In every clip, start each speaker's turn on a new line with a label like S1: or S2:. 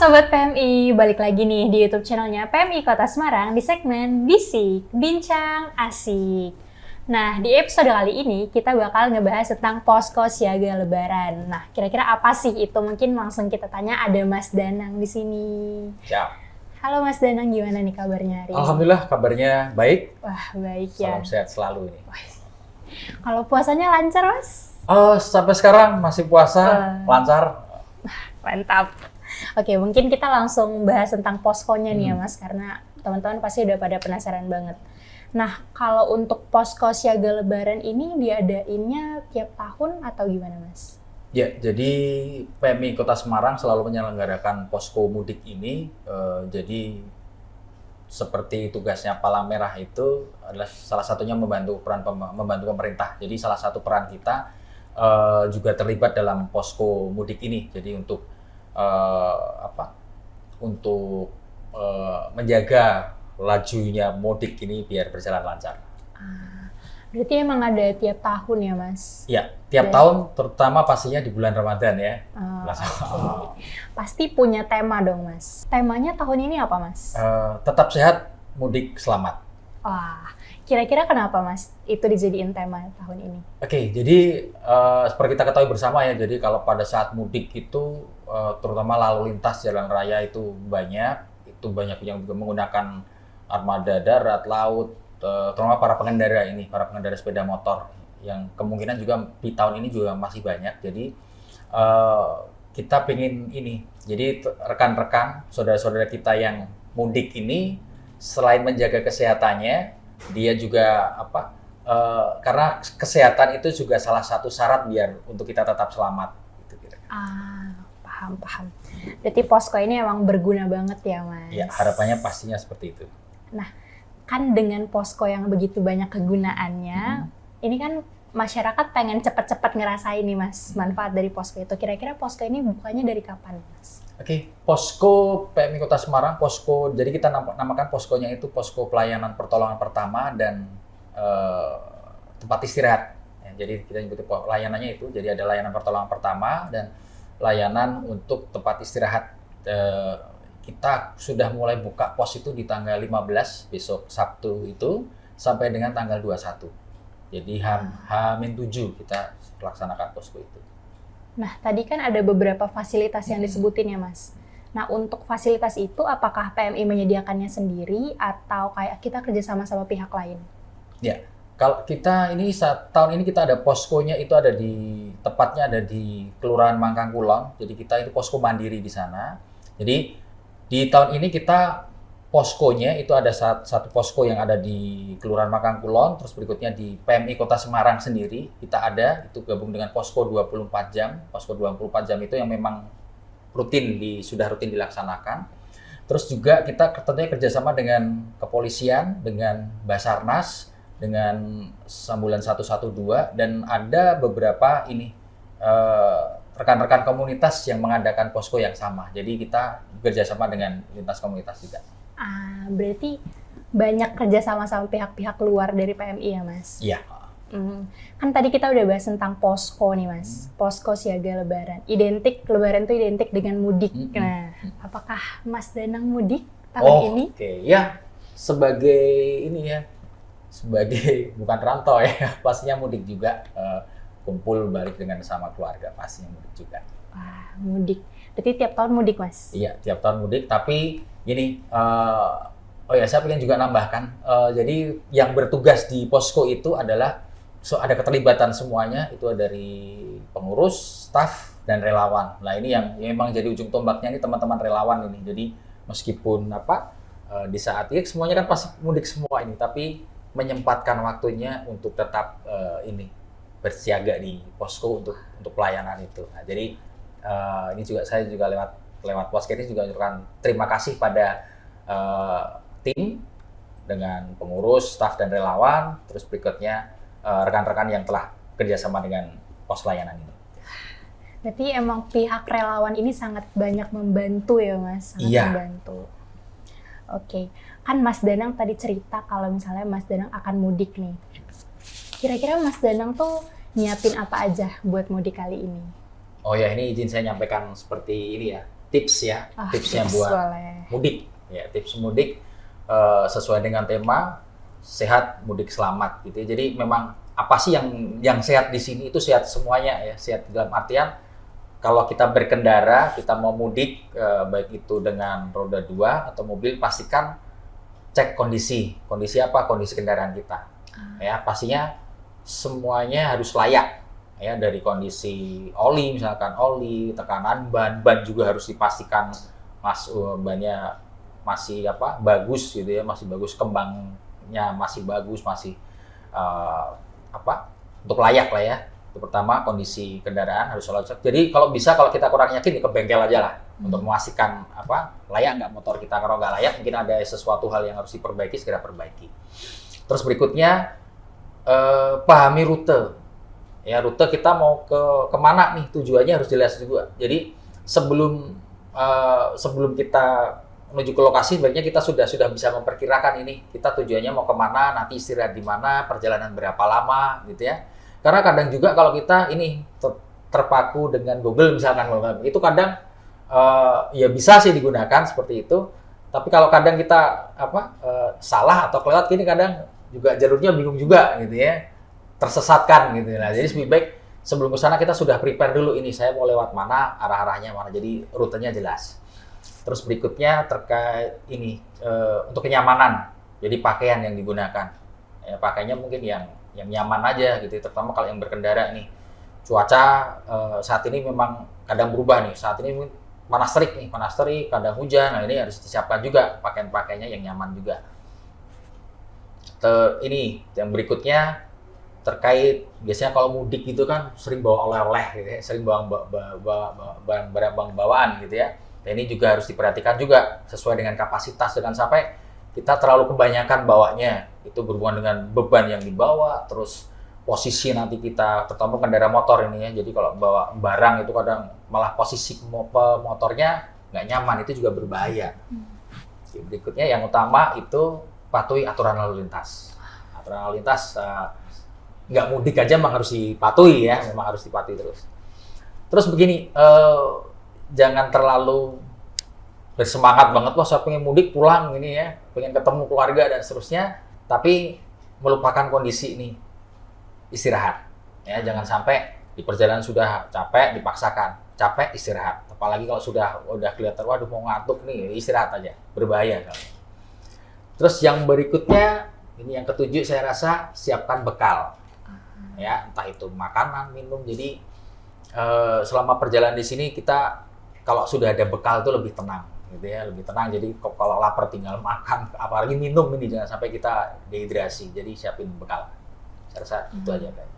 S1: Sobat PMI, balik lagi nih di YouTube channelnya PMI Kota Semarang di segmen Bisik, Bincang Asik. Nah, di episode kali ini kita bakal ngebahas tentang posko siaga Lebaran. Nah, kira-kira apa sih itu? Mungkin langsung kita tanya, ada Mas Danang di sini.
S2: Siap.
S1: Halo Mas Danang, gimana nih kabarnya hari ini?
S2: Alhamdulillah kabarnya baik.
S1: Wah, baik ya.
S2: Salam sehat selalu ini.
S1: Kalau puasanya lancar, Mas?
S2: Sampai sekarang masih puasa, lancar.
S1: Mantap. Oke, mungkin kita langsung bahas tentang poskonya nih ya Mas, karena teman-teman pasti udah pada penasaran banget. Nah, kalau untuk posko siaga Lebaran ini diadainnya tiap tahun atau gimana Mas?
S2: Ya, jadi PMI Kota Semarang selalu menyelenggarakan posko mudik ini. Jadi seperti tugasnya Palang Merah itu adalah salah satunya membantu pemerintah. Jadi salah satu peran kita juga terlibat dalam posko mudik ini. Jadi untuk menjaga lajunya mudik ini biar berjalan lancar.
S1: Berarti emang ada tiap tahun ya Mas?
S2: Ya, tiap tahun, terutama pastinya di bulan Ramadan ya.
S1: Pasti punya tema dong Mas. Temanya tahun ini apa Mas?
S2: Tetap sehat, mudik selamat.
S1: Wah, kira-kira kenapa Mas itu dijadiin tema tahun ini?
S2: Oke, jadi seperti kita ketahui bersama ya, jadi kalau pada saat mudik itu terutama lalu lintas jalan raya itu banyak yang juga menggunakan armada darat, laut, terutama para pengendara sepeda motor yang kemungkinan juga di tahun ini juga masih banyak. Jadi kita pengen ini, jadi rekan-rekan, saudara-saudara kita yang mudik ini selain menjaga kesehatannya, dia juga karena kesehatan itu juga salah satu syarat biar untuk kita tetap selamat. Gitu kira-kira.
S1: Paham. Berarti posko ini emang berguna banget ya Mas?
S2: Ya, harapannya pastinya seperti itu.
S1: Nah, kan dengan posko yang begitu banyak kegunaannya, ini kan masyarakat pengen cepat-cepat ngerasain nih Mas manfaat dari posko itu. Kira-kira posko ini bukanya dari kapan Mas?
S2: Oke, posko PMI Kota Semarang, jadi kita namakan poskonya itu posko pelayanan pertolongan pertama dan tempat istirahat. Ya, jadi kita nyebut layanannya itu, jadi ada layanan pertolongan pertama dan layanan untuk tempat istirahat. Kita sudah mulai buka pos itu di tanggal 15 besok Sabtu itu sampai dengan tanggal 21. Jadi H-7 kita laksanakan posko itu.
S1: Nah, tadi kan ada beberapa fasilitas yang disebutin ya Mas. Nah, untuk fasilitas itu apakah PMI menyediakannya sendiri atau kayak kita kerjasama sama pihak lain?
S2: Ya, kalau kita ini tahun ini kita ada poskonya itu tepatnya ada di Kelurahan Mangkangkulon. Jadi kita itu posko mandiri di sana. Jadi di tahun ini kita poskonya itu ada satu posko yang ada di Kelurahan Mangkangkulon, terus berikutnya di PMI Kota Semarang sendiri kita ada, itu gabung dengan posko 24 jam. Posko 24 jam itu yang memang sudah rutin dilaksanakan. Terus juga kita tentunya kerjasama dengan kepolisian, dengan Basarnas, dengan Sambulan 112, dan ada beberapa rekan-rekan komunitas yang mengadakan posko yang sama. Jadi kita kerjasama dengan lintas komunitas juga.
S1: Berarti banyak kerjasama sama pihak-pihak luar dari PMI ya Mas?
S2: Iya.
S1: Kan tadi kita udah bahas tentang posko nih Mas, posko siaga Lebaran. Lebaran itu identik dengan mudik. Nah, apakah Mas Danang mudik tahun ini?
S2: Oke, ya sebagai bukan rantau ya, pastinya mudik juga, kumpul balik dengan sama keluarga, pastinya mudik juga.
S1: Wah, mudik. Berarti tiap tahun mudik Mas?
S2: Iya, tiap tahun mudik, tapi gini, saya pengen juga nambahkan, jadi yang bertugas di posko itu adalah ada keterlibatan semuanya, itu dari pengurus, staf, dan relawan. Nah ini yang memang jadi ujung tombaknya ini teman-teman relawan ini. Jadi meskipun di saat ini semuanya kan pasti mudik semua ini, tapi menyempatkan waktunya untuk tetap bersiaga di posko untuk pelayanan itu. Nah, jadi ini juga saya juga lewat posko ini juga mengucapkan terima kasih pada tim dengan pengurus, staf, dan relawan. Terus berikutnya rekan-rekan yang telah kerjasama dengan pos layanan ini.
S1: Berarti emang pihak relawan ini sangat banyak membantu ya Mas? Membantu. Oke, kan Mas Danang tadi cerita kalau misalnya Mas Danang akan mudik nih. Kira-kira Mas Danang tuh nyiapin apa aja buat mudik kali ini?
S2: Oh ya, ini izin saya nyampaikan seperti ini ya. tips ya, tipsnya
S1: tips
S2: buat
S1: boleh.
S2: mudik. Ya, tips mudik sesuai dengan tema sehat mudik selamat gitu ya. Jadi memang apa sih yang sehat di sini itu sehat semuanya ya. Sehat dalam artian kalau kita berkendara, kita mau mudik baik itu dengan roda 2 atau mobil, pastikan cek kondisi. Kondisi apa? Kondisi kendaraan kita. Ya, pastinya semuanya harus layak. Ya, dari kondisi oli, misalkan oli, tekanan ban juga harus dipastikan bannya masih bagus gitu ya, masih bagus, kembangnya masih bagus, masih untuk layak lah ya. Itu pertama, kondisi kendaraan harus selalu cek. Jadi kalau kita kurang yakin ya ke bengkel aja lah untuk memastikan layak nggak motor kita. Kalau nggak layak mungkin ada sesuatu hal yang harus diperbaiki, segera perbaiki. Terus berikutnya pahami rute. Ya, rute kita mau kemana nih, tujuannya harus jelas juga. Jadi sebelum kita menuju ke lokasi, sebaiknya kita sudah bisa memperkirakan ini kita tujuannya mau kemana, nanti istirahat di mana, perjalanan berapa lama gitu ya. Karena kadang juga kalau kita ini terpaku dengan Google misalkan, itu kadang ya bisa sih digunakan seperti itu. Tapi kalau kadang kita salah atau kelewat, gini kadang juga jalurnya bingung juga gitu ya, tersesatkan gitu. Nah, jadi lebih baik sebelum ke sana kita sudah prepare dulu, ini saya mau lewat mana, arah-arahnya mana, jadi rutenya jelas. Terus berikutnya terkait ini untuk kenyamanan, jadi pakaian yang digunakan. Ya, pakainya mungkin yang nyaman aja gitu, terutama kalau yang berkendara nih. Cuaca saat ini memang kadang berubah nih. Saat ini panas terik, kadang hujan. Nah, ini harus disiapkan juga pakaian-pakaiannya yang nyaman juga. Ini yang berikutnya terkait biasanya kalau mudik gitu kan sering bawa oleh-oleh gitu ya, sering bawa barang bawaan gitu ya. Dan ini juga harus diperhatikan juga sesuai dengan kapasitas, jangan sampai kita terlalu kebanyakan bawanya. Itu berhubungan dengan beban yang dibawa, terus posisi nanti kita, terutama kendaraan motor ini ya. Jadi kalau bawa barang itu kadang malah posisi motornya nggak nyaman, itu juga berbahaya. Berikutnya yang utama itu patuhi aturan lalu lintas. Aturan lalu lintas nggak mudik aja memang harus dipatuhi ya, memang harus dipatuhi terus. Terus begini, jangan terlalu bersemangat banget, wah saya pengen mudik pulang ini ya, pengen ketemu keluarga dan seterusnya, tapi melupakan kondisi ini, istirahat. Ya, jangan sampai di perjalanan sudah capek, dipaksakan. Capek, istirahat. Apalagi kalau udah kelihatan, waduh mau ngantuk nih, istirahat aja, berbahaya. Terus yang berikutnya, ini yang ketujuh, saya rasa siapkan bekal. Ya, entah itu makanan, minum. Jadi selama perjalanan di sini kita kalau sudah ada bekal itu lebih tenang, gitu ya, lebih tenang. Jadi kalau lapar tinggal makan, apalagi minum ini jangan sampai kita dehidrasi. Jadi siapin bekal. Saya rasa itu aja kayaknya.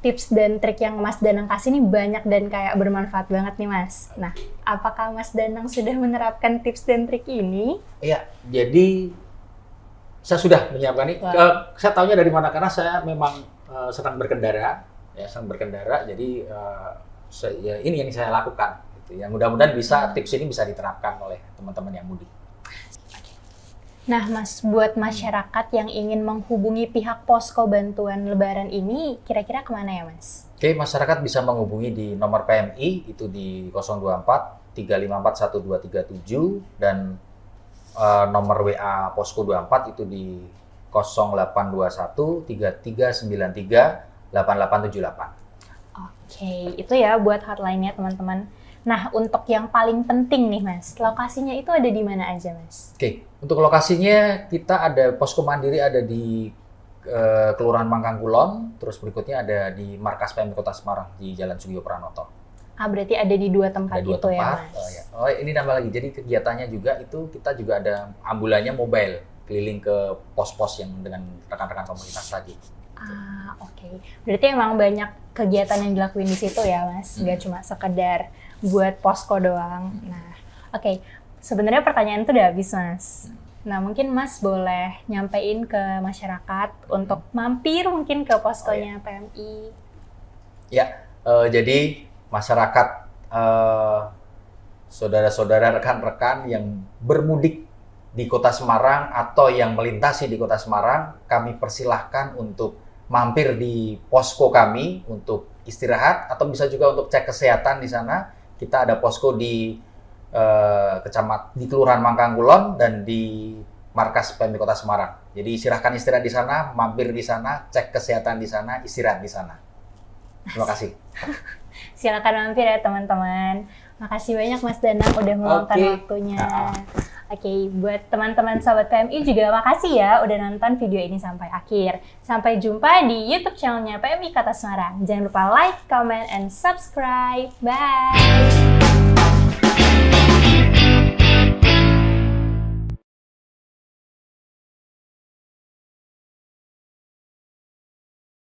S1: Tips dan trik yang Mas Danang kasih ini banyak dan kayak bermanfaat banget nih Mas. Nah, apakah Mas Danang sudah menerapkan tips dan trik ini?
S2: Iya, jadi saya sudah menyiapkan ini. Saya tahunya dari mana, karena saya memang sedang berkendara, ya sedang berkendara. Jadi ini yang saya lakukan. Gitu. Yang mudah-mudahan tips ini bisa diterapkan oleh teman-teman yang mudik.
S1: Nah, Mas, buat masyarakat yang ingin menghubungi pihak posko bantuan Lebaran ini, kira-kira kemana ya, Mas?
S2: Oke, masyarakat bisa menghubungi di nomor PMI, itu di 024 354 1237, dan nomor WA Posko 24 itu di 0821 3393 8878.
S1: Oke, itu ya buat hotline-nya teman-teman. Nah, untuk yang paling penting nih Mas, lokasinya itu ada di mana aja Mas?
S2: Oke, untuk lokasinya kita ada posko mandiri ada di Kelurahan Mangkangkulon, terus berikutnya ada di Markas PMI Kota Semarang di Jalan Sugiyo Pranoto.
S1: Berarti ada di dua tempat
S2: ada
S1: itu
S2: tempat,
S1: ya Mas?
S2: Oh, ini nambah lagi, jadi kegiatannya juga itu kita juga ada ambulannya mobile, keliling ke pos-pos yang dengan rekan-rekan komunitas tadi.
S1: Oke. Berarti emang banyak kegiatan yang dilakuin di situ ya Mas, nggak cuma sekedar buat posko doang. Nah, oke. Sebenarnya pertanyaan itu udah habis Mas. Nah, mungkin Mas boleh nyampein ke masyarakat untuk mampir mungkin ke poskonya PMI.
S2: Ya, jadi masyarakat, saudara-saudara, rekan-rekan yang bermudik di Kota Semarang atau yang melintasi di Kota Semarang, kami persilahkan untuk mampir di posko kami untuk istirahat atau bisa juga untuk cek kesehatan di sana. Kita ada posko di di Kelurahan Mangkangkulon dan di markas PMI Kota Semarang. Jadi silahkan istirahat di sana, mampir di sana, cek kesehatan di sana, istirahat di sana. Terima kasih.
S1: Silakan mampir ya teman-teman. Makasih banyak Mas Danang udah meluangkan waktunya. Oke, buat teman-teman sahabat PMI juga makasih ya udah nonton video ini sampai akhir. Sampai jumpa di YouTube channelnya PMI Kota Semarang. Jangan lupa like, comment, and subscribe. Bye!